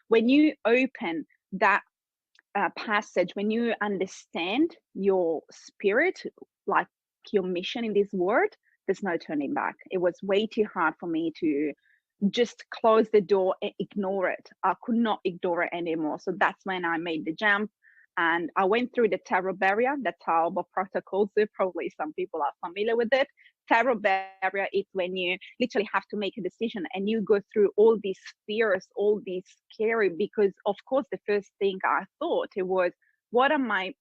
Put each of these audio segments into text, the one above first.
when you open that passage, when you understand your spirit, like your mission in this world, there's no turning back. It was way too hard for me to just close the door and ignore it. I could not ignore it anymore. So that's when I made the jump. And I went through the terror barrier. That's how the protocols do. Probably some people are familiar with it. Terror barrier is when you literally have to make a decision and you go through all these fears, all these scary, because of course, the first thing I thought it was, what are my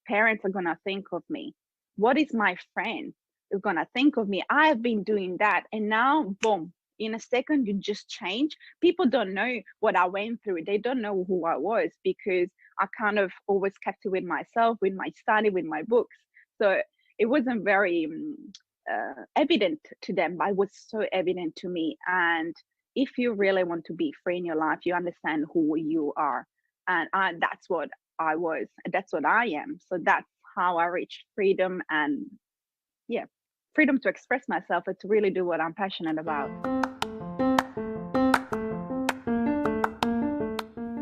parents are going to think of me? What is my friend is going to think of me? I've been doing that. And now, boom, in a second, you just change. People don't know what I went through. They don't know who I was because I kind of always kept it with myself, with my study, with my books. So it wasn't very evident to them, but it was so evident to me. And if you really want to be free in your life, you understand who you are. And that's what I was. That's what I am. So that's how I reached freedom and freedom to express myself and to really do what I'm passionate about.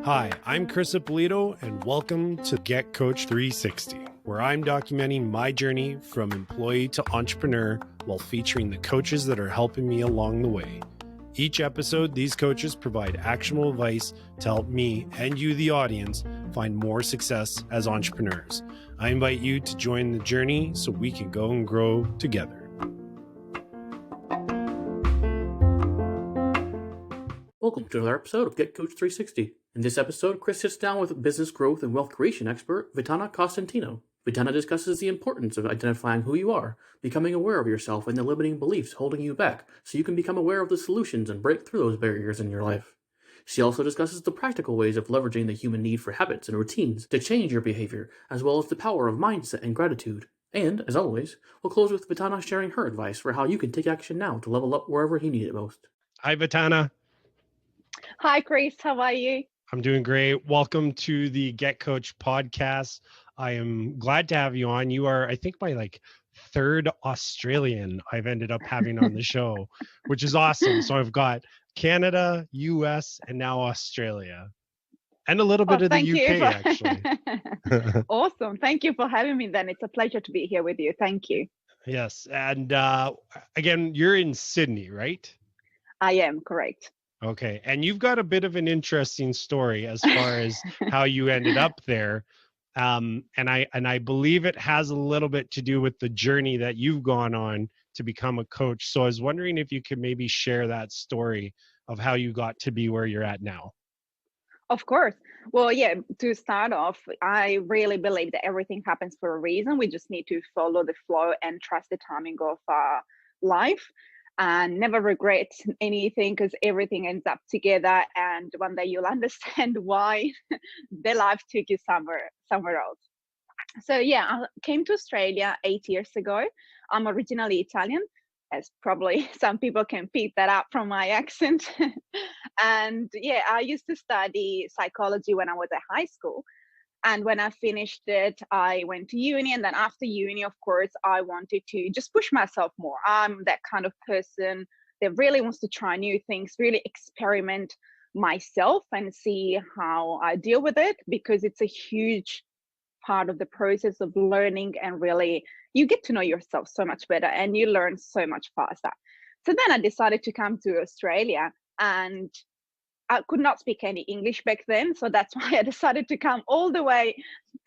Hi, I'm Chris Ippolito, and welcome to Get Coach 360, where I'm documenting my journey from employee to entrepreneur while featuring the coaches that are helping me along the way. Each episode, these coaches provide actionable advice to help me and you, the audience, find more success as entrepreneurs. I invite you to join the journey so we can go and grow together. Welcome to another episode of Get Coach 360. In this episode, Chris sits down with business growth and wealth creation expert Vitanna Constantino. Vitanna discusses the importance of identifying who you are, becoming aware of yourself and the limiting beliefs holding you back so you can become aware of the solutions and break through those barriers in your life. She also discusses the practical ways of leveraging the human need for habits and routines to change your behavior, as well as the power of mindset and gratitude. And, as always, we'll close with Vitanna sharing her advice for how you can take action now to level up wherever you need it most. Hi, Vitanna. Hi, Chris. How are you? I'm doing great. Welcome to the Get Coach podcast. I am glad to have you on. You are, I think, my third Australian I've ended up having on the show, which is awesome. So I've got Canada, US, and now Australia, and a little bit of the UK, actually. Awesome. Thank you for having me then. It's a pleasure to be here with you. Thank you. Yes. And again, you're in Sydney, right? I am, correct. Okay. And you've got a bit of an interesting story as far as how you ended up there. And I believe it has a little bit to do with the journey that you've gone on to become a coach. So I was wondering if you could maybe share that story of how you got to be where you're at now. Of course. Well, yeah, to start off, I really believe that everything happens for a reason. We just need to follow the flow and trust the timing of our life. And never regret anything because everything ends up together. And one day you'll understand why the life took you somewhere else. So yeah, I came to Australia 8 years ago. I'm originally Italian, as probably some people can pick that up from my accent. And yeah, I used to study psychology when I was at high school. And when I finished it, I went to uni. And then after uni, of course, I wanted to just push myself more. I'm that kind of person that really wants to try new things, really experiment myself and see how I deal with it, because it's a huge part of the process of learning. And really, you get to know yourself so much better and you learn so much faster. So then I decided to come to Australia, and I could not speak any English back then. So that's why I decided to come all the way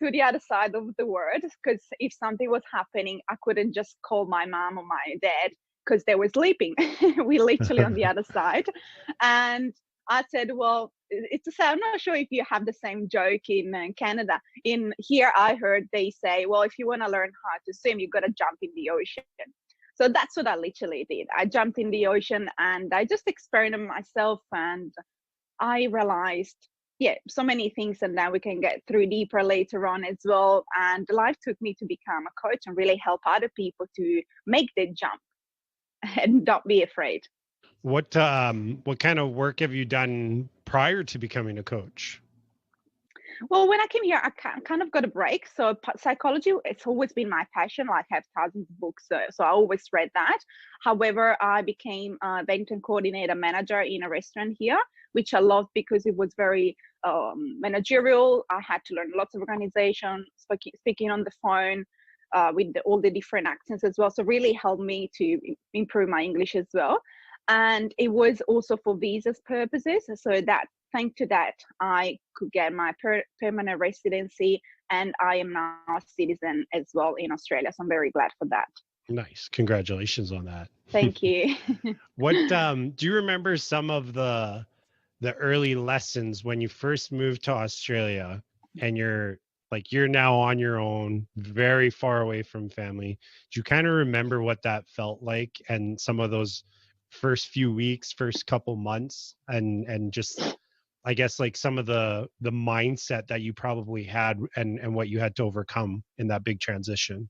to the other side of the world. Because if something was happening, I couldn't just call my mom or my dad because they were sleeping. We literally on the other side. And I said, well, I'm not sure if you have the same joke in Canada. In here, I heard they say, well, if you want to learn how to swim, you got to jump in the ocean. So that's what I literally did. I jumped in the ocean and I just experimented myself, and I realized, so many things, and now we can get through deeper later on as well. And life took me to become a coach and really help other people to make the jump and don't be afraid. What kind of work have you done prior to becoming a coach? Well, when I came here, I kind of got a break. So psychology, it's always been my passion. Like I have thousands of books, so I always read that. However, I became a event and coordinator manager in a restaurant here, which I loved because it was very managerial. I had to learn lots of organization, speaking on the phone. With all the different accents as well. So really helped me to improve my English as well. And it was also for visas purposes. So that thanks to that, I could get my permanent residency, and I am now a citizen as well in Australia. So I'm very glad for that. Nice. Congratulations on that. Thank you. What do you remember some of the early lessons when you first moved to Australia and you're now on your own, very far away from family? Do you kind of remember what that felt like and some of those first few weeks, first couple months, and just I guess like some of the mindset that you probably had and what you had to overcome in that big transition?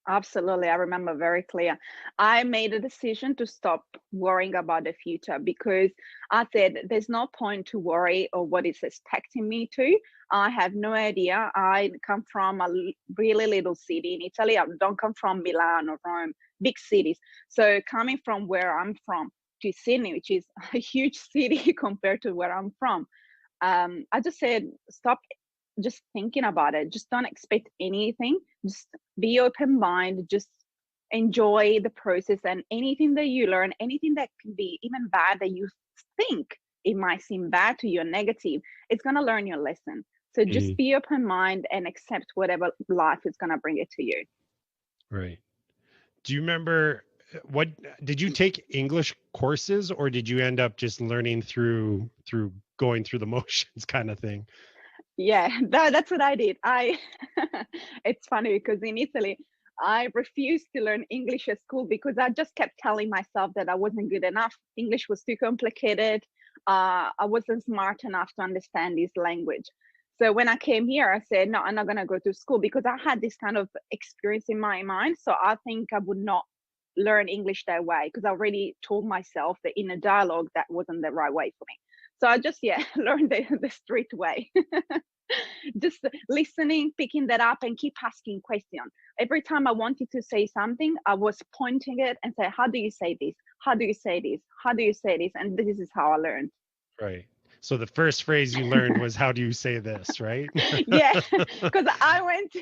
Absolutely. I remember very clear. I made a decision to stop worrying about the future because I said there's no point to worry or what is expecting me to. I have no idea. I come from a really little city in Italy. I don't come from Milan or Rome, big cities. So coming from where I'm from to Sydney, which is a huge city compared to where I'm from, I just said, stop just thinking about it. Just don't expect anything. Just be open mind. Just enjoy the process, and anything that you learn, anything that can be even bad that you think it might seem bad to you or negative, it's going to learn your lesson. So just Mhm. be open mind and accept whatever life is going to bring it to you. Right. Do you remember what did you take English courses, or did you end up just learning through going through the motions kind of thing? Yeah, that's what I did. I it's funny because in Italy, I refused to learn English at school because I just kept telling myself that I wasn't good enough. English was too complicated. I wasn't smart enough to understand this language. So when I came here, I said, no, I'm not gonna go to school because I had this kind of experience in my mind. So I think I would not learn English that way because I already told myself that in a dialogue that wasn't the right way for me. So I just learned the street way. Just listening, picking that up, and keep asking questions. Every time I wanted to say something, I was pointing it and say, "How do you say this? How do you say this? How do you say this?" And this is how I learned. Right. So the first phrase you learned was, how do you say this, right? Yeah, because I went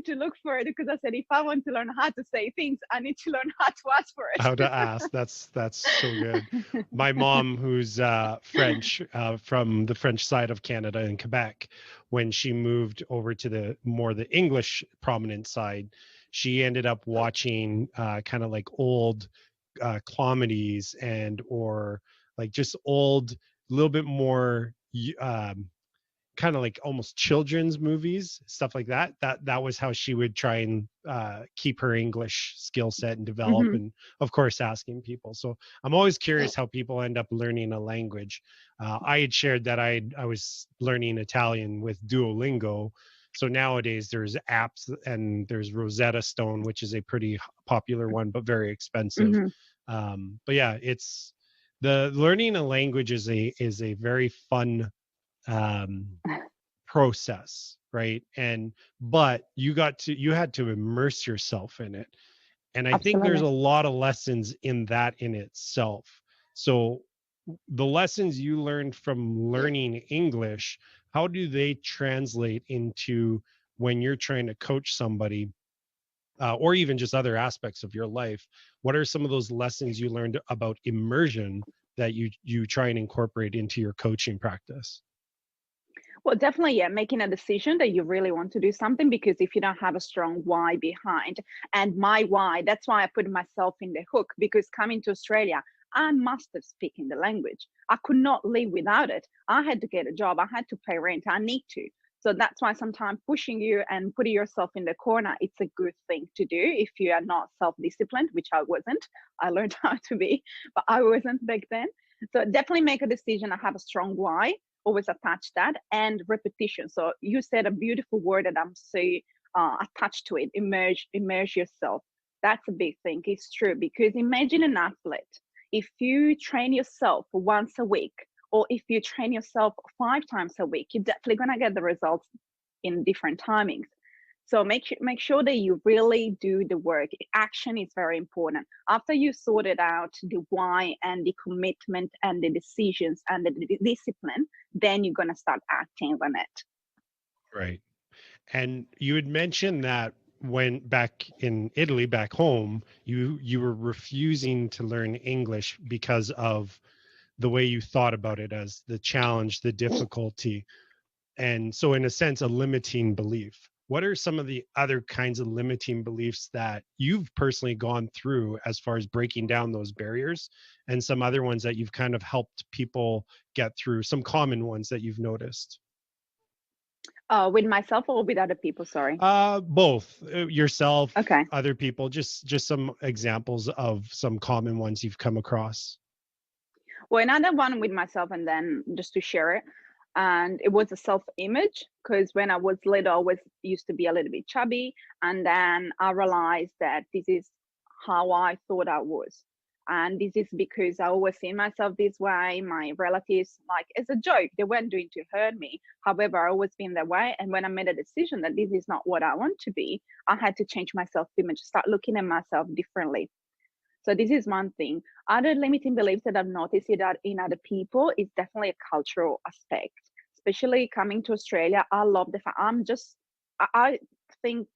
to look for it because I said if I want to learn how to say things, I need to learn how to ask for How to it. ask. That's so good. My mom, who's French, from the French side of Canada in Quebec, when she moved over to the English prominent side, she ended up watching kind of like old comedies or like just old, little bit more kind of like almost children's movies, stuff like that. That was how she would try and keep her English skill set and develop, Hmm. and of course asking people. So I'm always curious how people end up learning a language. I had shared that I was learning Italian with Duolingo. So nowadays there's apps, and there's Rosetta Stone, which is a pretty popular one but very expensive. Hmm. But yeah, it's the learning a language is a very fun um process, right? And but you had to immerse yourself in it, and I think there's a Absolutely. lot of lessons in that in itself. So the lessons you learned from learning English, how do they translate into when you're trying to coach somebody, or even just other aspects of your life? What are some of those lessons you learned about immersion that you try and incorporate into your coaching practice? Well, definitely, yeah, making a decision that you really want to do something because if you don't have a strong why behind, and my why, that's why I put myself in the hook because coming to Australia, I must have speaking the language. I could not live without it. I had to get a job. I had to pay rent. I need to. So that's why sometimes pushing you and putting yourself in the corner, it's a good thing to do if you are not self-disciplined, which I wasn't. I learned how to be, but I wasn't back then. So definitely make a decision. I have a strong why, always attach that, and repetition. So you said a beautiful word that I'm so attached to it. Immerse yourself. That's a big thing. It's true because imagine an athlete. If you train yourself once a week Or if you train yourself 5 times a week, you're definitely going to get the results in different timings. So make sure that you really do the work. Action is very important. After you sorted out the why and the commitment and the decisions and the discipline, then you're going to start acting on it. Right. And you had mentioned that when back in Italy, back home, you were refusing to learn English because of the way you thought about it as the challenge, the difficulty. And so in a sense, a limiting belief. What are some of the other kinds of limiting beliefs that you've personally gone through as far as breaking down those barriers, and some other ones that you've kind of helped people get through, some common ones that you've noticed? With myself or with other people? Sorry. Both, yourself, Okay. other people, just some examples of some common ones you've come across. Well, another one with myself, and then just to share it. And it was a self-image, because when I was little, I was used to be a little bit chubby. And then I realized that this is how I thought I was. And this is because I always seen myself this way. My relatives, like, as a joke, they weren't doing to hurt me. However, I always been that way. And when I made a decision that this is not what I want to be, I had to change my self-image, start looking at myself differently. So this is one thing. Other limiting beliefs that I've noticed that in other people is definitely a cultural aspect. Especially coming to Australia, I love the fact I think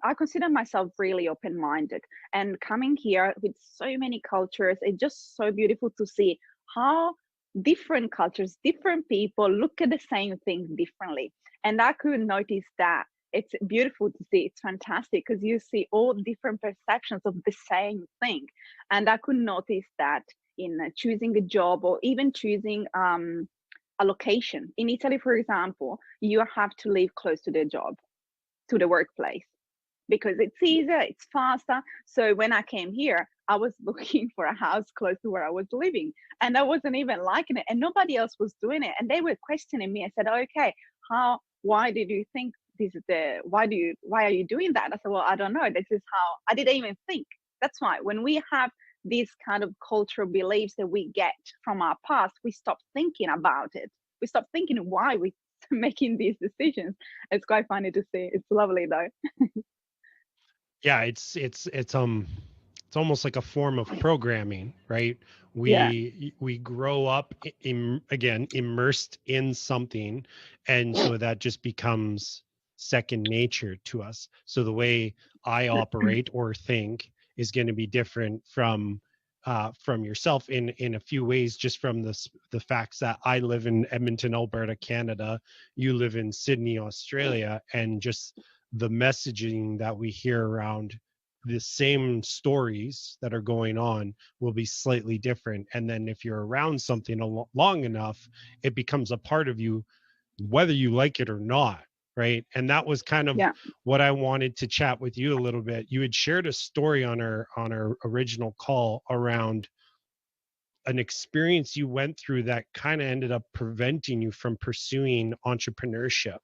I consider myself really open-minded. And coming here with so many cultures, it's just so beautiful to see how different cultures, different people look at the same thing differently. And I could notice that it's beautiful to see. It's fantastic because you see all different perceptions of the same thing. And I could notice that in choosing a job, or even choosing a location. In Italy, for example, you have to live close to the job, to the workplace, because it's easier, it's faster. So when I came here, I was looking for a house close to where I was living, and I wasn't even liking it, and nobody else was doing it. And they were questioning me. I said, okay, why did you think this is why are you doing that? I said, well, I don't know. This is how I didn't even think. That's why when we have these kind of cultural beliefs that we get from our past, we stop thinking about it. We stop thinking why we making these decisions. It's quite funny to see. It's lovely though. Yeah, it's almost like a form of programming, right? Yeah. We grow up again immersed in something, and so that just becomes second nature to us. So the way I operate or think is going to be different from yourself in a few ways, just from the facts that I live in Edmonton, Alberta, Canada, you live in Sydney, Australia, and just the messaging that we hear around the same stories that are going on will be slightly different. And then if you're around something long enough, it becomes a part of you, whether you like it or not. Right. And that was kind of Yeah. what I wanted to chat with you a little bit. You had shared a story on our original call around an experience you went through that kind of ended up preventing you from pursuing entrepreneurship.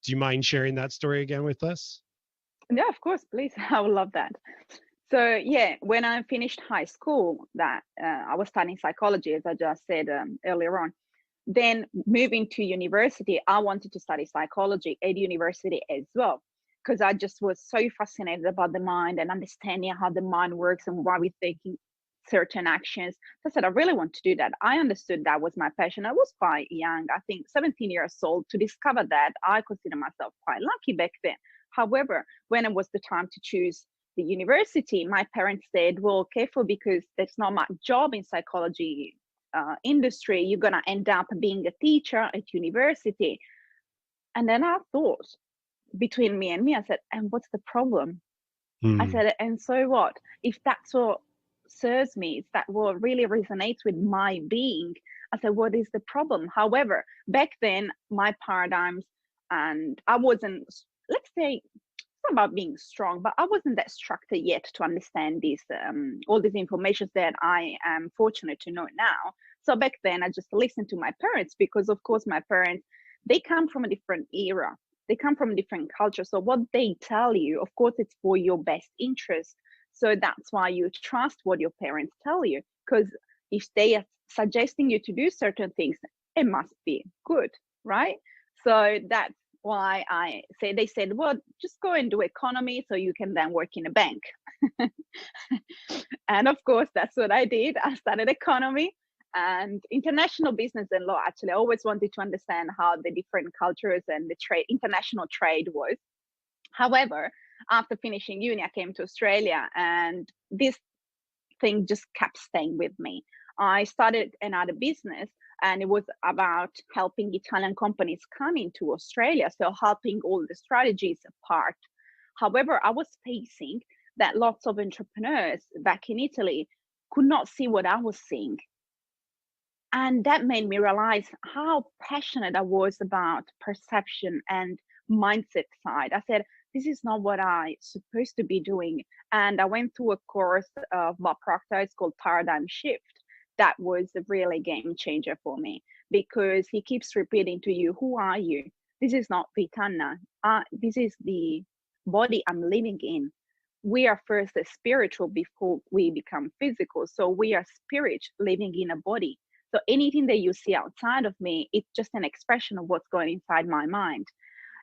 Do you mind sharing that story again with us? Yeah, of course, please. I would love that. So yeah, when I finished high school, that I was studying psychology, as I just said earlier on. Then moving to university, I wanted to study psychology at university as well, because I just was so fascinated about the mind and understanding how the mind works and why we're taking certain actions. So I said, I really want to do that. I understood that was my passion. I was quite young, I think 17 years old, to discover that. I consider myself quite lucky back then. However, when it was the time to choose the university, my parents said, well, careful, because there's not much job in psychology industry. You're going to end up being a teacher at university. And then I thought, between me and me, I said, and what's the problem? I Hmm. said, and so what? If that's what serves me, if that what really resonates with my being, I said, what is the problem? However, back then, my paradigms, and I wasn't, let's say, it's not about being strong, but I wasn't that structured yet to understand this, all these information that I am fortunate to know now. So back then, I just listened to my parents, because, of course, my parents, they come from a different era. They come from a different culture. So what they tell you, of course, it's for your best interest. So that's why you trust what your parents tell you, because if they suggesting you to do certain things, it must be good, right? So that's why they said, well, just go and do economy so you can then work in a bank. And of course, that's what I did. I studied economy and international business and law. Actually, I always wanted to understand how the different cultures and the international trade was. However, after finishing uni, I came to Australia, and this thing just kept staying with me. I started another business, and it was about helping Italian companies come into Australia, so helping all the strategies apart. However, I was facing that lots of entrepreneurs back in Italy could not see what I was seeing. And that made me realize how passionate I was about perception and mindset side. I said, this is not what I supposed to be doing. And I went through a course of Bob Proctor. It's called Paradigm Shift. That was a really game changer for me, because he keeps repeating to you, who are you? This is not Vitanna. This is the body I'm living in. We are first spiritual before we become physical. So we are spirit living in a body. So anything that you see outside of me, it's just an expression of what's going inside my mind.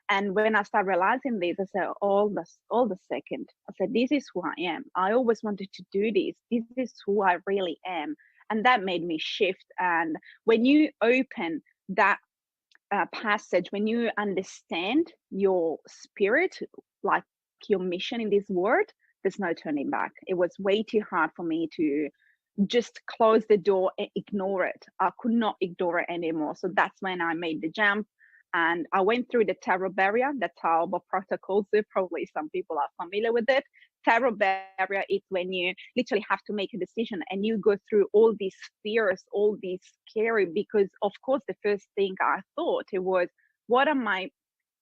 And when I started realizing this, I said, all the second, I said, this is who I am. I always wanted to do this. This is who I really am. And that made me shift. And when you open that passage, when you understand your spirit, like your mission in this world, there's no turning back. It was way too hard for me to just close the door and ignore it. I could not ignore it anymore. So that's when I made the jump, and I went through the terror barrier. That's how Bob Proctor calls it. Probably some people are familiar with it. Terror barrier is when you literally have to make a decision and you go through all these fears, all these scary, because of course the first thing I thought it was, what are my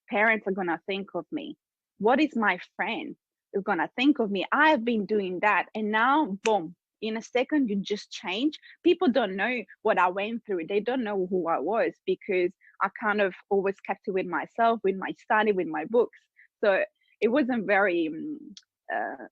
parents are going to think of me? What is my friend is going to think of me? I've been doing that, and now boom, in a second you just change. People don't know what I went through. They don't know who I was, because I kind of always kept it with myself, with my study, with my books. So it wasn't very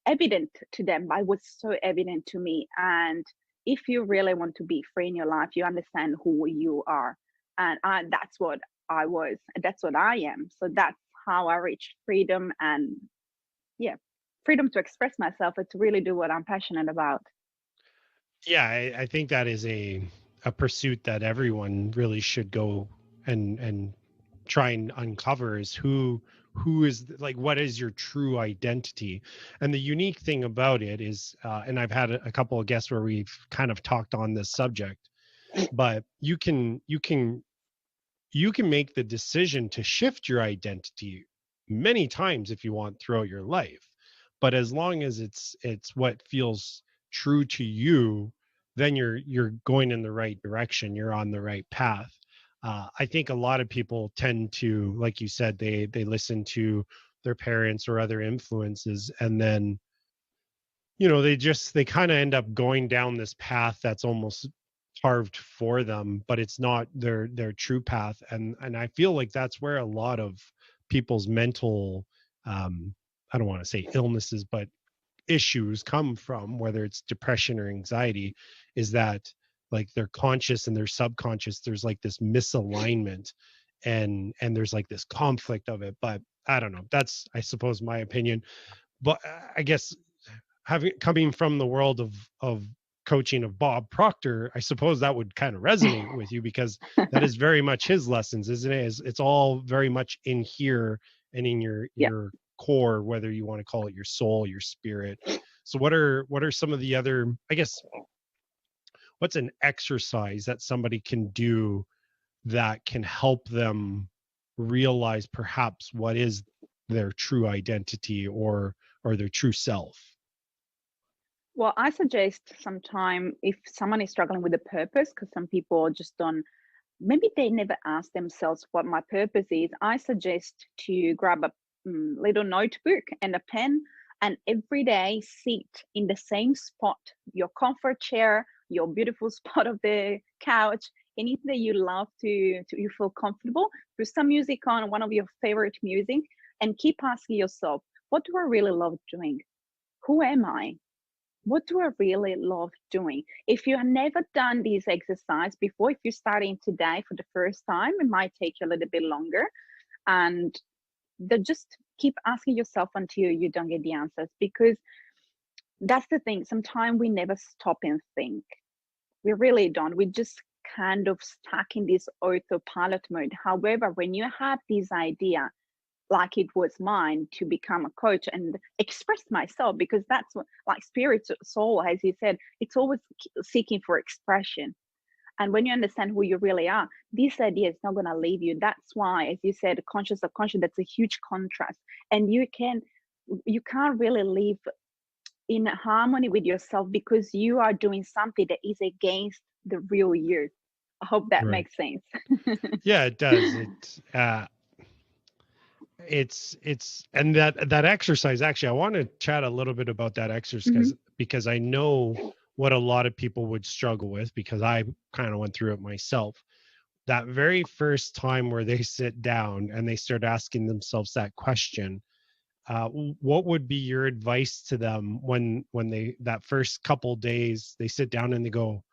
evident to them, but it was so evident to me. And if you really want to be free in your life, you understand who you are. And that's what I was. That's what I am. So that's how I reached freedom, and yeah, freedom to express myself and to really do what I'm passionate about. Yeah, I think that is a pursuit that everyone really should go and try and uncover, is who is, like, what is your true identity. And the unique thing about it is, and I've had a couple of guests where we've kind of talked on this subject, but you can make the decision to shift your identity many times if you want throughout your life. But as long as it's what feels true to you, then you're going in the right direction. You're on the right path. I think a lot of people tend to, like you said, they listen to their parents or other influences, and then they kind of end up going down this path that's almost carved for them, but it's not their true path. And I feel like that's where a lot of people's mental, I don't want to say illnesses, but issues come from, whether it's depression or anxiety, is that, like, their conscious and their subconscious, there's like this misalignment, and there's like this conflict of it. But I don't know, that's, I suppose, my opinion. But I guess, coming from the world of coaching of Bob Proctor, I suppose that would kind of resonate with you, because that is very much his lessons, isn't it? It's all very much in here and in your Yeah. core, whether you want to call it your soul, your spirit. So what are some of the other, I guess, what's an exercise that somebody can do that can help them realize perhaps what is their true identity, or their true self? Well, I suggest sometime, if someone is struggling with a purpose, because some people just don't, maybe they never ask themselves what my purpose is. I suggest to grab a little notebook and a pen, and every day sit in the same spot, your comfort chair, your beautiful spot of the couch, anything that you love to you feel comfortable. Put some music on, one of your favorite music, and keep asking yourself, what do I really love doing? Who am I? what do I really love doing? If you have never done this exercise before, if you're starting today for the first time, it might take you a little bit longer. And just keep asking yourself until you don't get the answers, because that's the thing. Sometimes we never stop and think. We really don't. We just kind of stuck in this autopilot mode. However, when you have this idea, like it was mine, to become a coach and express myself, because that's what, like spirit soul, as you said, it's always seeking for expression. And when you understand who you really are, this idea is not going to leave you. That's why, as you said, conscious subconscious, that's a huge contrast. And you can't really live in harmony with yourself, because you are doing something that is against the real you. I hope that Right. makes sense. Yeah, it does. And that exercise, actually, I want to chat a little bit about that exercise Mhm. because I know what a lot of people would struggle with, because I kind of went through it myself. That very first time where they sit down and they start asking themselves that question, what would be your advice to them when they, that first couple days, they sit down and they go,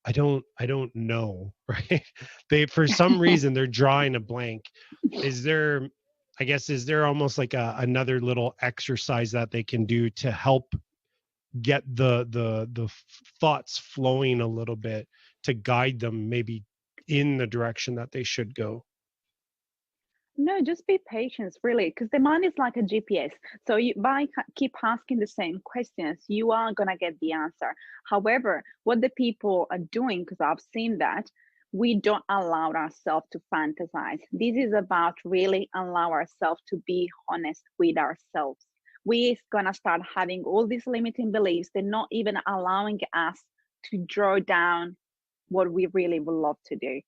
I don't know, right? They, for some reason, they're drawing a blank. Is there, I guess, is there almost like another little exercise that they can do to help get the thoughts flowing a little bit, to guide them maybe in the direction that they should go? No, just be patient, really, because the mind is like a GPS. So you, by keep asking the same questions, you are gonna get the answer. However, what the people are doing, because I've seen that, we don't allow ourselves to fantasize. This is about really allow ourselves to be honest with ourselves. We're gonna start having all these limiting beliefs. They're not even allowing us to draw down what we really would love to do,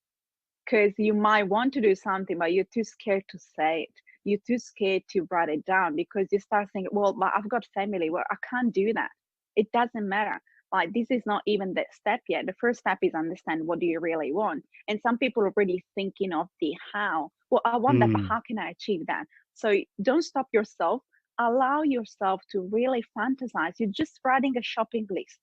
because you might want to do something, but you're too scared to say it. You're too scared to write it down, because you start thinking, well, but I've got family. Well, I can't do that. It doesn't matter. Like, this is not even the step yet. The first step is understand, what do you really want? And some people are really thinking of the how. Well, I want that, but Mm, how can I achieve that? So don't stop yourself. Allow yourself to really fantasize. You're just writing a shopping list.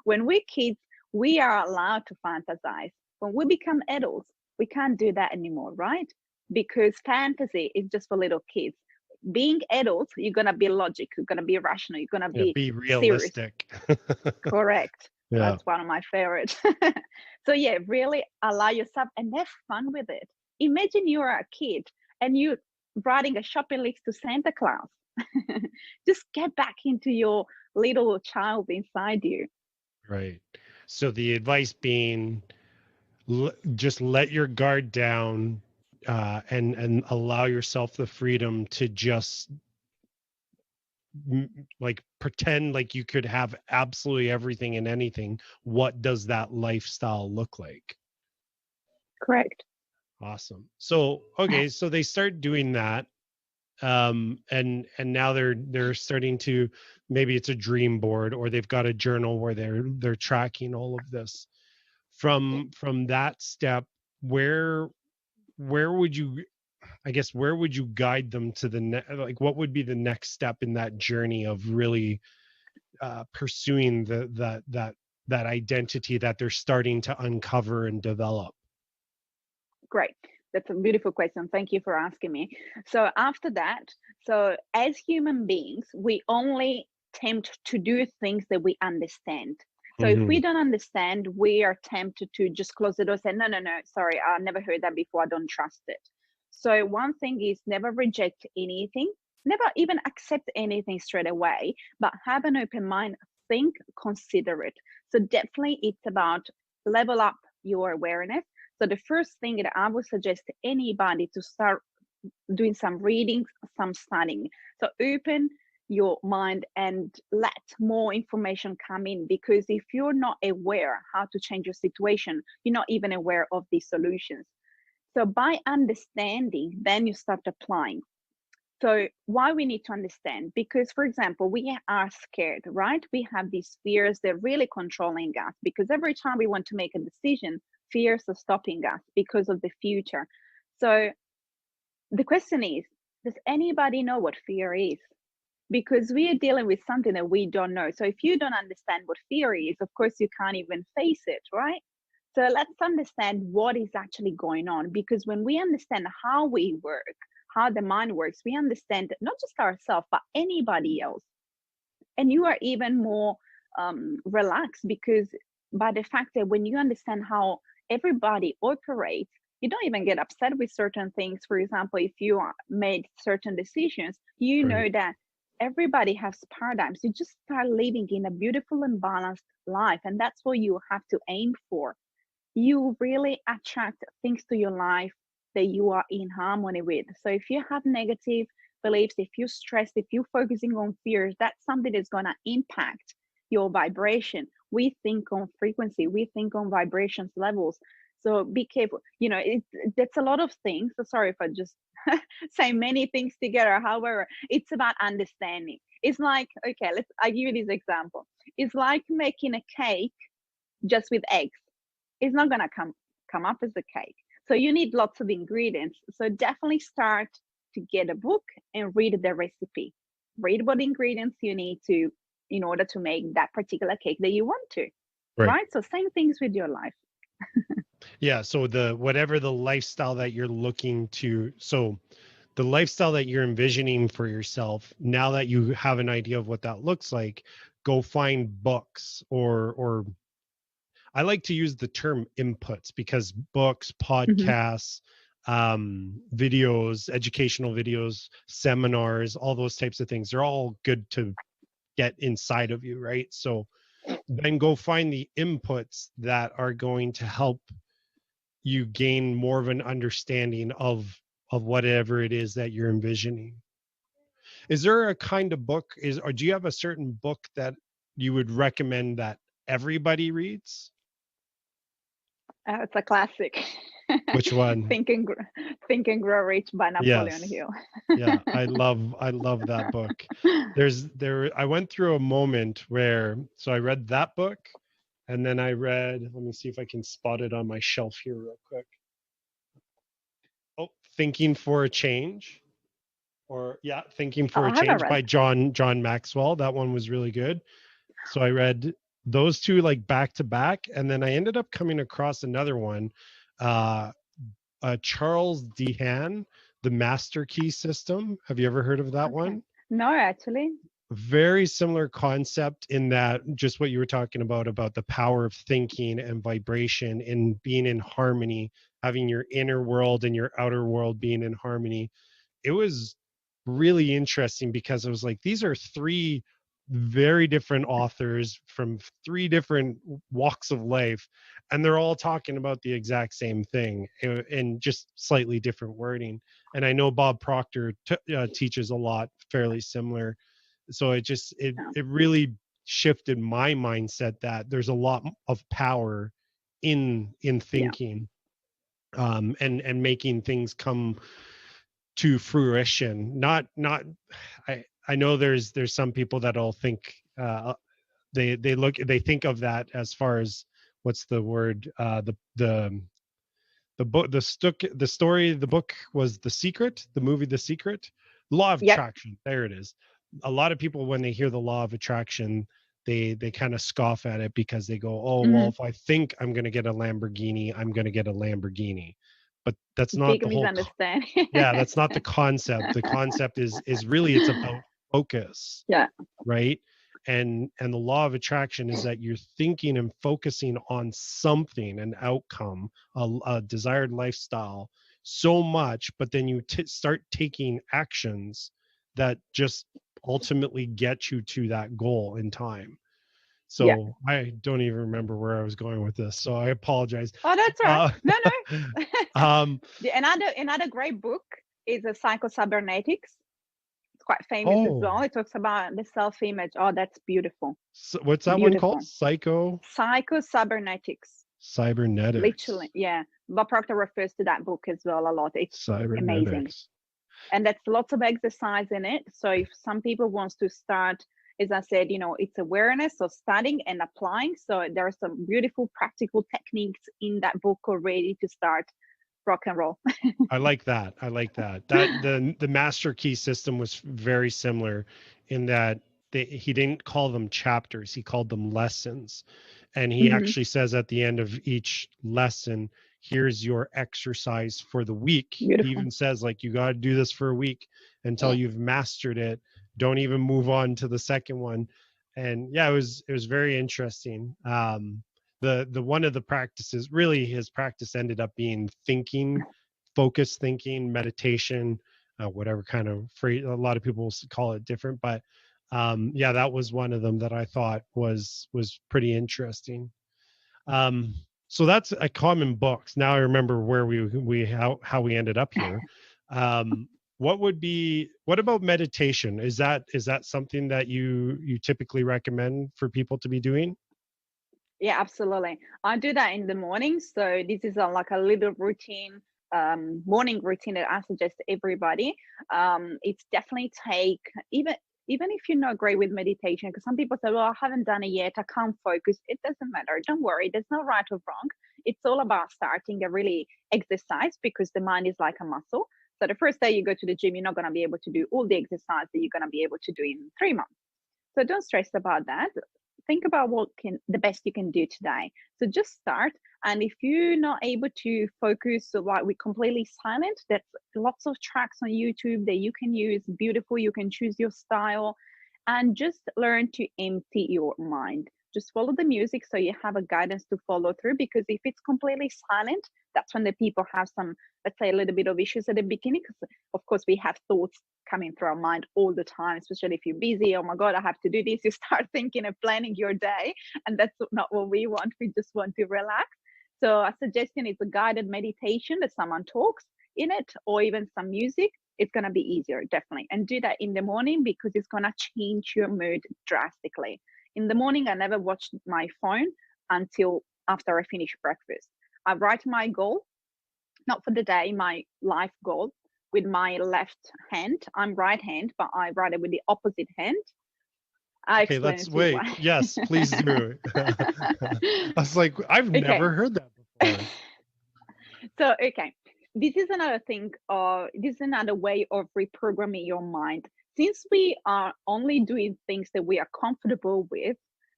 When we're kids, we are allowed to fantasize. When we become adults, we can't do that anymore, right? Because fantasy is just for little kids. Being adults, you're gonna be logic, you're gonna be rational, you're gonna yeah, be be serious. realistic. Correct. Yeah. That's one of my favorites. So yeah, really allow yourself and have fun with it. Imagine you're a kid and you writing a shopping list to Santa Claus. Just get back into your little child inside you. Right. So the advice being, just let your guard down, and allow yourself the freedom to just like pretend like you could have absolutely everything and anything. What does that lifestyle look like? Correct. Awesome. So okay, so they start doing that, and now they're starting to, maybe it's a dream board, or they've got a journal where they're tracking all of this. From that step, where would you, I guess, where would you guide them to like, what would be the next step in that journey of really pursuing that identity that they're starting to uncover and develop? Great. That's a beautiful question. Thank you for asking me. So after that, so as human beings, we only tempt to do things that we understand. So if we Hmm. don't understand, we are tempted to just close the door and say, no, no, no, sorry, I never heard that before. I don't trust it. So one thing is never reject anything, never even accept anything straight away, but have an open mind, think, consider it. So definitely it's about level up your awareness. So the first thing that I would suggest to anybody to start doing some reading, some studying. So open your mind and let more information come in, because if you're not aware how to change your situation, you're not even aware of the solutions. So by understanding, then you start applying. So why we need to understand? Because, for example, we are scared, right? We have these fears, they're really controlling us, because every time we want to make a decision, fears are stopping us because of the future. So the question is, does anybody know what fear is? because we are dealing with something that we don't know. So if you don't understand what fear is, of course, you can't even face it, right? So let's understand what is actually going on, because when we understand how we work, how the mind works, we understand not just ourselves, but anybody else. And you are even more relaxed, because by the fact that when you understand how everybody operates, you don't even get upset with certain things. For example, if you made certain decisions, you know Right. that everybody has paradigms. You just start living in a beautiful and balanced life, and that's what you have to aim for. You really attract things to your life that you are in harmony with. So if you have negative beliefs, if you're stressed, if you're focusing on fears, that's something that's going to impact your vibration. We think on frequency, we think on vibrations levels. So be careful. That's a lot of things. So sorry if I just say many things together. However, it's about understanding. It's like, okay, I give you this example. It's like making a cake just with eggs. It's not gonna come up as a cake. So you need lots of ingredients. So definitely start to get a book and read the recipe. Read what ingredients you need to in order to make that particular cake that you want to. Right. Right? So same things with your life. Yeah. So whatever the lifestyle that you're looking to, so the lifestyle that you're envisioning for yourself, now that you have an idea of what that looks like, go find books or I like to use the term inputs, because books, Mm-hmm. podcasts, videos, educational videos, seminars, all those types of things, they're all good to get inside of you, right? So then go find the inputs that are going to help you gain more of an understanding of whatever it is that you're envisioning. Is there a kind of book or do you have a certain book that you would recommend that everybody reads? It's a classic. Which one? Think and Grow Rich by Napoleon Yes. Hill. Yeah, I love that book. I went through a moment where, so I read that book, and then let me see if I can spot it on my shelf here real quick. Oh, Thinking for a Change. Thinking Oh, for a I haven't Change read. by John Maxwell. That one was really good. So I read those two like back to back, and then I ended up coming across another one, uh, Charles Dehan, The Master Key System. Have you ever heard of that Okay. one? No, actually. Very similar concept, in that just what you were talking about the power of thinking and vibration and being in harmony, having your inner world and your outer world being in harmony. It was really interesting, because it was like, these are three very different authors from three different walks of life, and they're all talking about the exact same thing in just slightly different wording. And I know Bob Proctor teaches a lot fairly similar. So Yeah. it really shifted my mindset that there's a lot of power in Yeah. thinking, and making things come to fruition. Not I know there's some people that'll think, they think of that as far as, what's the word, the book, the story, the book was The Secret, the movie The Secret. Law of Yep. attraction, there it is. A lot of people, when they hear the law of attraction, they kind of scoff at it, because they go, oh well, Mm-hmm. if I think I'm going to get a Lamborghini, I'm going to get a Lamborghini. But that's not Big the whole misunderstanding. yeah, that's not the concept. The concept is really, it's about focus, Yeah. right? And the law of attraction is that you're thinking and focusing on something, an outcome, a desired lifestyle, so much, but then you start taking actions that just ultimately get you to that goal in time. Yeah. So I don't even remember where I was going with this, so I apologize. Oh, that's all right. uh, No, no. um Another great book is a Psycho-Cybernetics. It's quite famous as well. oh It talks about the self-image. Oh, that's beautiful. So what's that one called? Beautiful. Psycho Psycho-Cybernetics. Literally, Cybernetics. yeah. Bob Proctor refers to that book as well a lot. It's amazing. Cybernetics. And that's lots of exercise in it. So if some people wants to start, as I said, it's awareness, so studying and applying. So there are some beautiful practical techniques in that book already to start rock and roll. I like that. I like that. That the master key system was very similar in that he didn't call them chapters, he called them lessons. And he Hmm. actually says at the end of each lesson, here's your exercise for the week. He Beautiful. even says, like, you got to do this for a week until you've mastered it. Don't even move on to the second one. And yeah, it was very interesting. The one of the practices, really his practice ended up being thinking, focused thinking, meditation, whatever kind of phrase. A lot of people call it different, but yeah, that was one of them that I thought was pretty interesting. So that's a common books. Now I remember where how we ended up here. What about meditation? Is that something that you typically recommend for people to be doing? Yeah, absolutely. I do that in the morning. So this is like a little routine, morning routine that I suggest to everybody. It's definitely take even if you're not great with meditation, because some people say, "Well, I haven't done it yet. I can't focus." It doesn't matter. Don't worry. There's no right or wrong. It's all about starting a really exercise because the mind is like a muscle. So the first day you go to the gym, you're not going to be able to do all the exercise that you're going to be able to do in 3 months. So don't stress about that. Think about what can the best you can do today. So just start. And if you're not able to focus, so like we're completely silent, there's lots of tracks on YouTube that you can use. Beautiful. You can choose your style and just learn to empty your mind. Just follow the music so you have a guidance to follow through. Because if it's completely silent, that's when the people have some, let's say, a little bit of issues at the beginning. Because of course we have thoughts coming through our mind all the time, especially if you're busy. Oh my God, I have to do this. You start thinking and planning your day, and that's not what we want. We just want to relax. So a suggestion is a guided meditation that someone talks in it, or even some music. It's going to be easier, definitely. And do that in the morning because it's going to change your mood drastically. In the morning, I never watch my phone until after I finish breakfast. I write my goal, not for the day, my life goal, with my left hand. I'm right hand, but I write it with the opposite hand. I Okay, explain let's it to you wait. why. Yes, please do. I was like, I've Okay. never heard that before. So, okay, this is another thing, this is another way of reprogramming your mind. Since we are only doing things that we are comfortable with,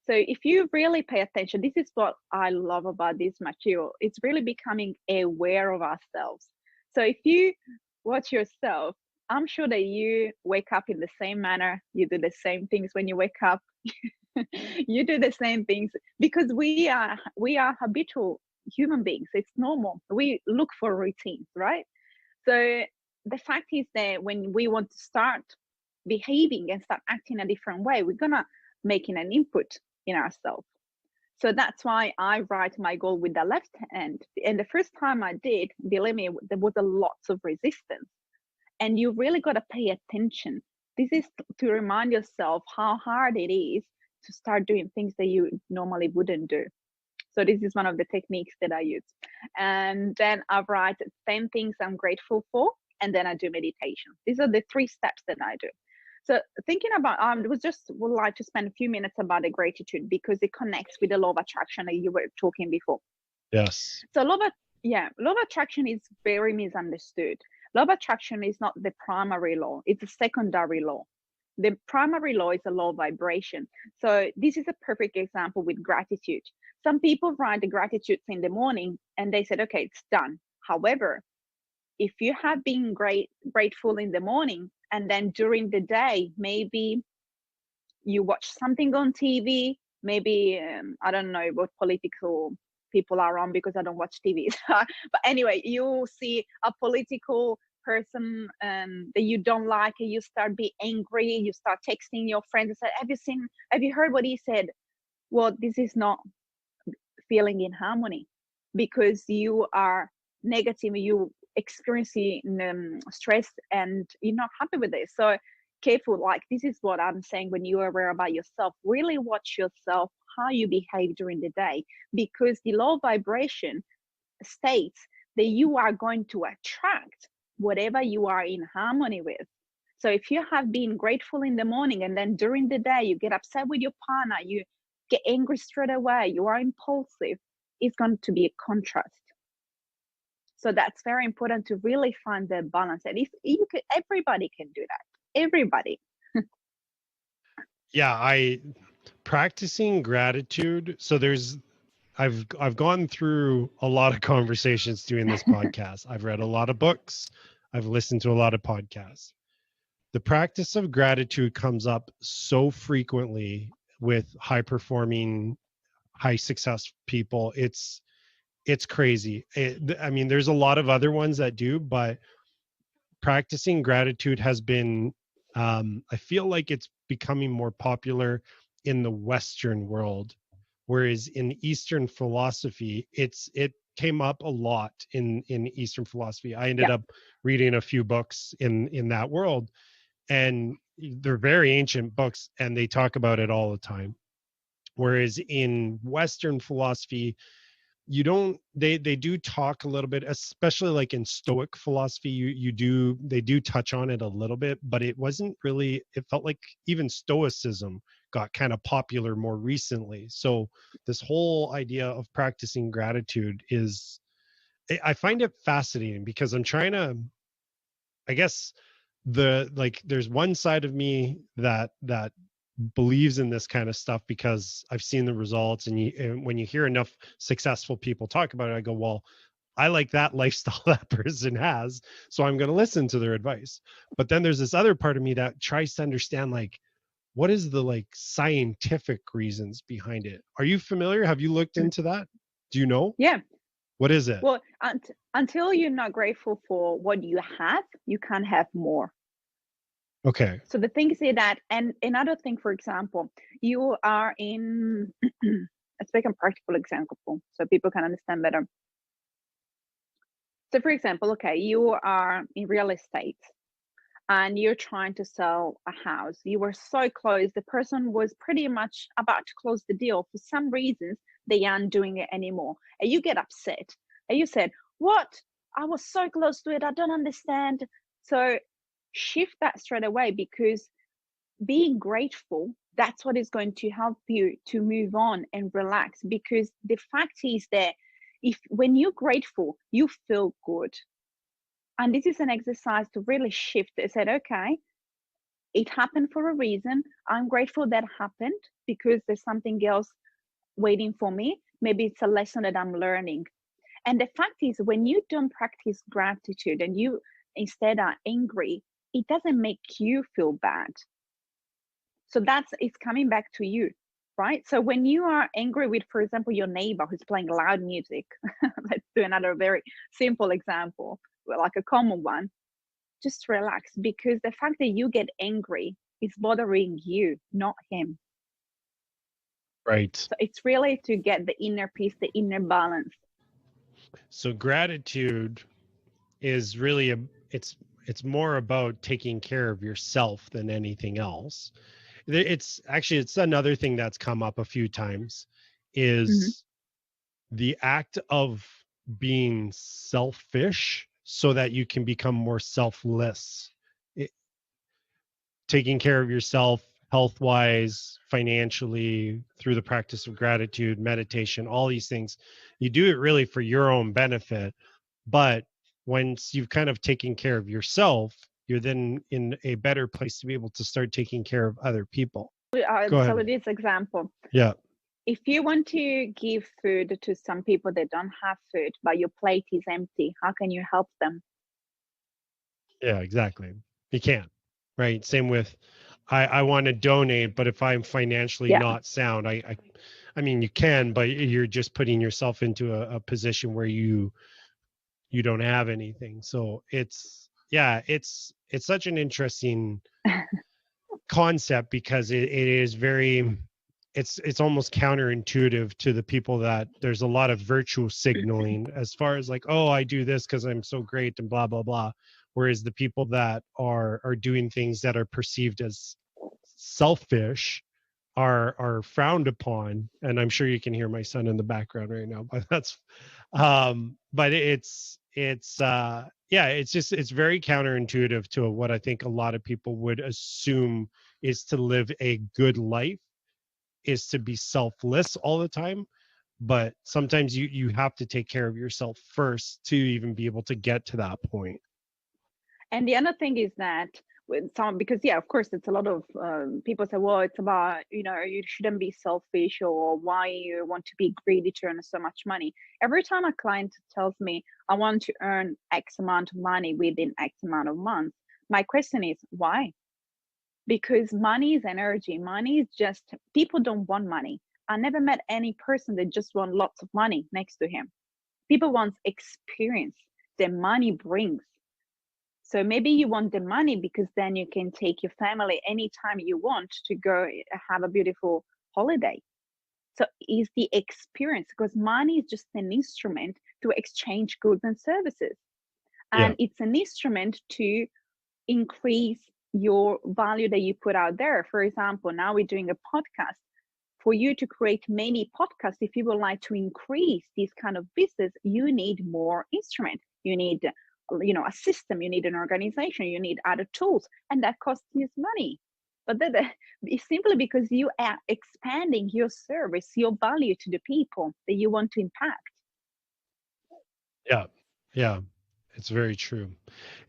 so if you really pay attention, this is what I love about this material. It's really becoming aware of ourselves. So if you watch yourself, I'm sure that you wake up in the same manner, you do the same things when you wake up. You do the same things because we are habitual human beings. It's normal. We look for routines, right? So the fact is that when we want to start behaving and start acting a different way, we're gonna making an input in ourselves. So that's why I write my goal with the left hand. And the first time I did, believe me, there was a lot of resistance. And you really got to pay attention. This is to remind yourself how hard it is to start doing things that you normally wouldn't do. So this is one of the techniques that I use. And then I write 10 things I'm grateful for, and then I do meditation. These are the 3 steps that I do. So thinking about, was just would like to spend a few minutes about the gratitude because it connects with the law of attraction that you were talking before. Yes. So law of attraction is very misunderstood. Law of attraction is not the primary law; it's a secondary law. The primary law is a law of vibration. So this is a perfect example with gratitude. Some people write the gratitudes in the morning and they said, okay, it's done. However, if you have been grateful in the morning and then during the day, maybe you watch something on TV, maybe I don't know what political people are on because I don't watch TV. But anyway, you see a political person that you don't like, and you start be angry. You start texting your friends and say, Have you heard what he said?" Well, this is not feeling in harmony because you are negative, you experiencing stress and you're not happy with this. So careful, like this is what I'm saying, when you are aware about yourself, really watch yourself, how you behave during the day, because the law of vibration states that you are going to attract whatever you are in harmony with. So if you have been grateful in the morning and then during the day you get upset with your partner, you get angry straight away, you are impulsive, it's going to be a contrast. So that's very important to really find the balance. And if you could, everybody can do that. Everybody. Yeah, practicing gratitude. So I've gone through a lot of conversations doing this podcast. I've read a lot of books. I've listened to a lot of podcasts. The practice of gratitude comes up so frequently with high performing, high success people. It's crazy. I mean, there's a lot of other ones that do, but practicing gratitude has been, I feel like it's becoming more popular in the Western world, whereas in Eastern philosophy, it came up a lot in Eastern philosophy. I ended Yeah. up reading a few books in that world, and they're very ancient books, and they talk about it all the time. Whereas in Western philosophy, you don't they do talk a little bit, especially like in Stoic philosophy, they do touch on it a little bit, but it wasn't really, it felt like even Stoicism got kind of popular more recently. So this whole idea of practicing gratitude is, I find it fascinating because I'm trying to, I guess, there's one side of me that believes in this kind of stuff because I've seen the results, and when you hear enough successful people talk about it, I go, well, I like that lifestyle that person has, so I'm going to listen to their advice. But then there's this other part of me that tries to understand, like, what is the like scientific reasons behind it? Are you familiar? Have you looked into that? Do you know? Yeah. What is it? Well, until you're not grateful for what you have, you can't have more. Okay. So the thing is that, and another thing, for example, you are in, let's make a practical example so people can understand better. So for example, okay, you are in real estate and you're trying to sell a house. You were so close. The person was pretty much about to close the deal. For some reasons, they aren't doing it anymore. And you get upset. And you said, what? I was so close to it. I don't understand. So shift that straight away, because being grateful, that's what is going to help you to move on and relax. Because the fact is that if when you're grateful, you feel good. And this is an exercise to really shift it. Said, okay, it happened for a reason. I'm grateful that happened because there's something else waiting for me. Maybe it's a lesson that I'm learning. And the fact is, when you don't practice gratitude and you instead are angry, it doesn't make you feel bad. So it's coming back to you, right? So when you are angry with, for example, your neighbor who's playing loud music, let's do another very simple example, like a common one. Just relax, because the fact that you get angry is bothering you, not him. Right. So it's really to get the inner peace, the inner balance. So gratitude is really it's more about taking care of yourself than anything else. It's another thing that's come up a few times Mhm. is the act of being selfish so that you can become more selfless. It, taking care of yourself health wise, financially, through the practice of gratitude, meditation, all these things, you do it really for your own benefit. But once you've kind of taken care of yourself, you're then in a better place to be able to start taking care of other people. Go So ahead. this example, Yeah. if you want to give food to some people that don't have food, but your plate is empty, how can you help them? Yeah, exactly. You can't. Right. Same with, I want to donate, but if I'm financially Yeah. not sound, I mean, you can, but you're just putting yourself into a position where you don't have anything. So it's such an interesting concept because it is very, it's almost counterintuitive to the people that there's a lot of virtual signaling as far as like, oh, I do this because I'm so great and blah blah blah, whereas the people that are doing things that are perceived as selfish are frowned upon. And I'm sure you can hear my son in the background right now, but that's but it's yeah, it's just, it's very counterintuitive to what I think a lot of people would assume is to live a good life, is to be selfless all the time. But sometimes you have to take care of yourself first to even be able to get to that point. And the other thing is that with some, because yeah, of course, it's a lot of people say, well, it's about, you shouldn't be selfish, or why you want to be greedy to earn so much money. Every time a client tells me I want to earn X amount of money within X amount of months, my question is why? Because money is energy. Money is just, people don't want money. I never met any person that just want lots of money next to him. People want experience that money brings. So maybe you want the money because then you can take your family anytime you want to go have a beautiful holiday. So it's the experience, because money is just an instrument to exchange goods and services. And it's an instrument to increase your value that you put out there. For example, now we're doing a podcast. For you to create many podcasts, if you would like to increase this kind of business, you need more instrument. You need, a system. You need an organization. You need other tools, and that costs you money. But it's simply because you are expanding your service, your value to the people that you want to impact. Yeah, it's very true.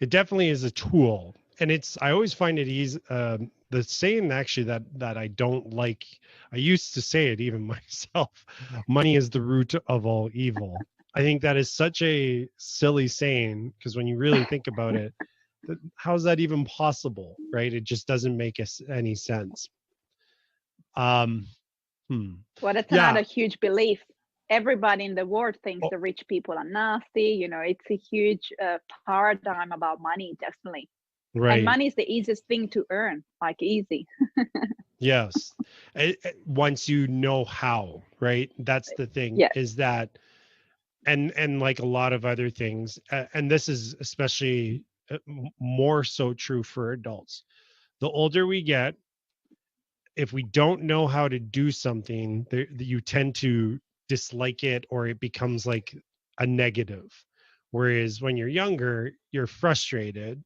It definitely is a tool, and I always find it easy. The saying actually that I don't like. I used to say it even myself. Money is the root of all evil. I think that is such a silly saying, because when you really think about it, how's that even possible, right? It just doesn't make any sense. Well, that's another huge belief. Everybody in the world thinks the rich people are nasty. It's a huge paradigm about money, definitely. Right. And money is the easiest thing to earn, like easy. Yes. Once you know how, right? That's the thing, yes. is that, and like a lot of other things, and this is especially more so true for adults. The older we get, if we don't know how to do something, you tend to dislike it, or it becomes like a negative. Whereas when you're younger, you're frustrated,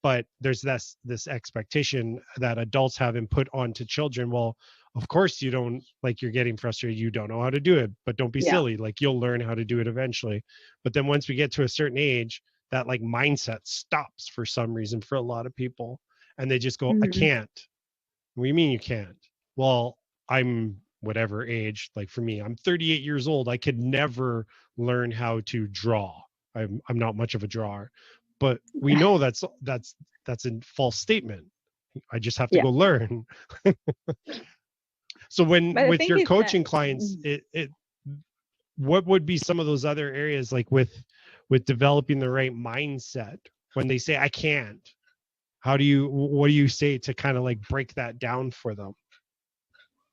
but there's this expectation that adults have and put onto children. Well, of course you don't, like, you're getting frustrated, you don't know how to do it, but don't be silly, like, you'll learn how to do it eventually. But then once we get to a certain age, that like mindset stops for some reason for a lot of people, and they just go, I can't. What do you mean you can't? Well, I'm whatever age. Like for me, I'm 38 years old. I could never learn how to draw. I'm not much of a drawer. But we know that's a false statement. I just have to go learn. So with your coaching clients, what would be some of those other areas, like with developing the right mindset when they say I can't? What do you say to kind of like break that down for them?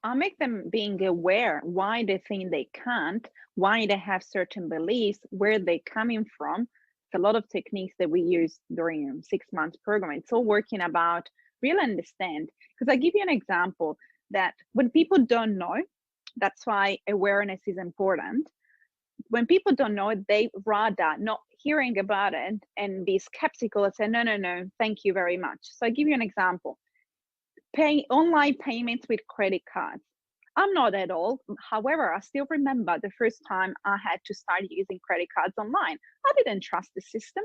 I'll make them being aware why they think they can't, why they have certain beliefs, where they're coming from. It's a lot of techniques that we use during a 6-month program. It's all working about really understand. Because I give you an example that when people don't know, that's why awareness is important. When people don't know, they rather not hearing about it and be skeptical and say, no, thank you very much. So I give you an example. Pay online payments with credit cards. I'm not at all. However, I still remember the first time I had to start using credit cards online. I didn't trust the system.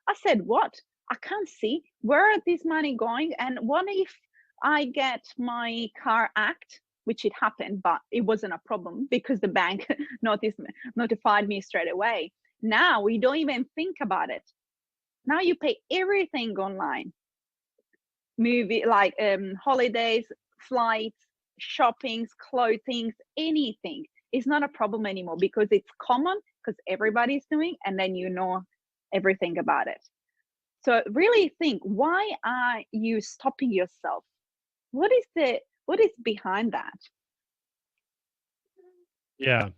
I said, what? I can't see where is this money going? And what if I get my car hacked? Which it happened, but it wasn't a problem because the bank notified me straight away. Now we don't even think about it. Now you pay everything online. Movie like holidays, flights, shoppings, clothing, anything. It's not a problem anymore because it's common, because everybody's doing, and then you know everything about it. So really think, why are you stopping yourself? What is behind that? Yeah.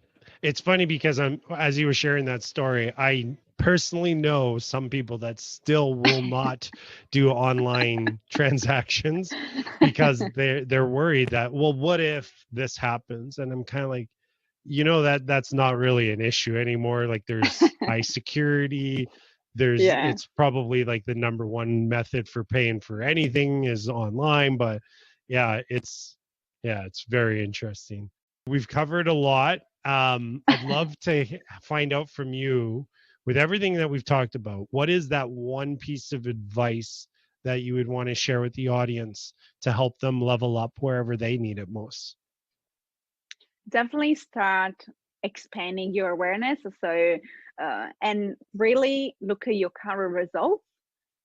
It's funny because as you were sharing that story, I personally know some people that still will not do online transactions because they're worried that, well, what if this happens? And I'm kind of like, that's not really an issue anymore. Like there's high security. It's probably like the number one method for paying for anything is online, but it's very interesting. We've covered a lot. I'd love to find out from you, with everything that we've talked about, what is that one piece of advice that you would want to share with the audience to help them level up wherever they need it most? Definitely start expanding your awareness. So, and really look at your current results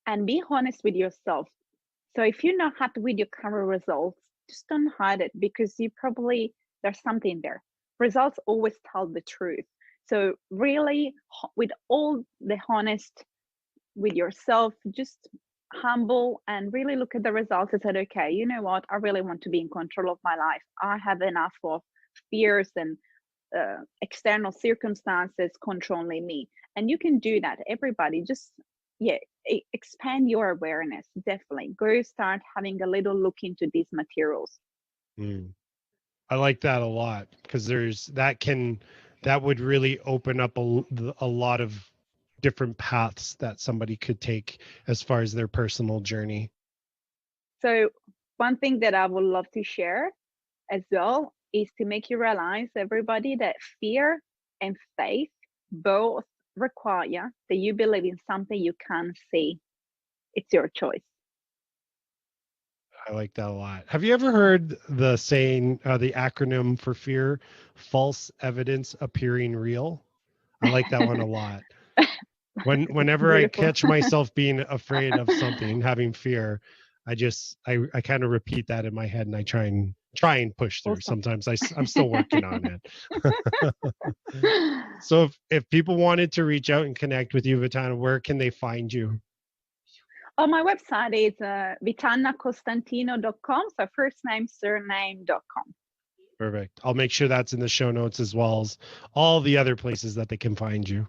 and be honest with yourself. So if you're not happy with your current results, just don't hide it, because there's something there. Results always tell the truth. So really, with all the honest with yourself, just humble and really look at the results and said, okay, you know what? I really want to be in control of my life. I have enough of fears and external circumstances controlling me. And you can do that. Everybody just, expand your awareness. Definitely go start having a little look into these materials. I like that a lot, because that would really open up a lot of different paths that somebody could take as far as their personal journey. So one thing that I would love to share as well is to make you realize, everybody, that fear and faith both require that you believe in something you can't see. It's your choice. I like that a lot. Have you ever heard the saying, the acronym for fear, false evidence appearing real? I like that one a lot. Whenever I catch myself being afraid of something, having fear, I kind of repeat that in my head, and I try and push through. Awesome. Sometimes I'm still working on it. So if people wanted to reach out and connect with you, Vitanna, where can they find you? On my website is vitannaconstantino.com. So first name, surname.com. Perfect. I'll make sure that's in the show notes, as well as all the other places that they can find you.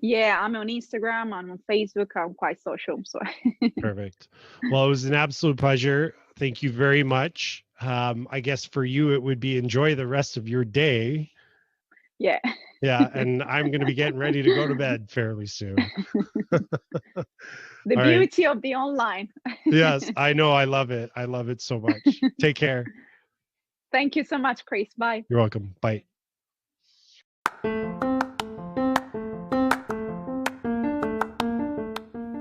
Yeah, I'm on Instagram, I'm on Facebook, I'm quite social. So Perfect. Well, it was an absolute pleasure. Thank you very much. I guess for you, it would be enjoy the rest of your day. Yeah. Yeah, and I'm going to be getting ready to go to bed fairly soon. The beauty of the online. Yes, I know. I love it. I love it so much. Take care. Thank you so much, Chris. Bye. You're welcome. Bye.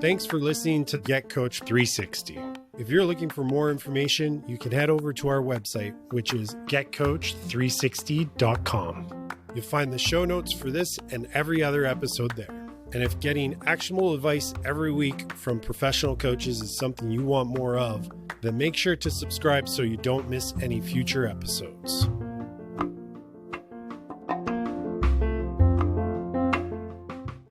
Thanks for listening to Get Coach 360. If you're looking for more information, you can head over to our website, which is getcoach360.com. You'll find the show notes for this and every other episode there. And if getting actionable advice every week from professional coaches is something you want more of, then make sure to subscribe so you don't miss any future episodes.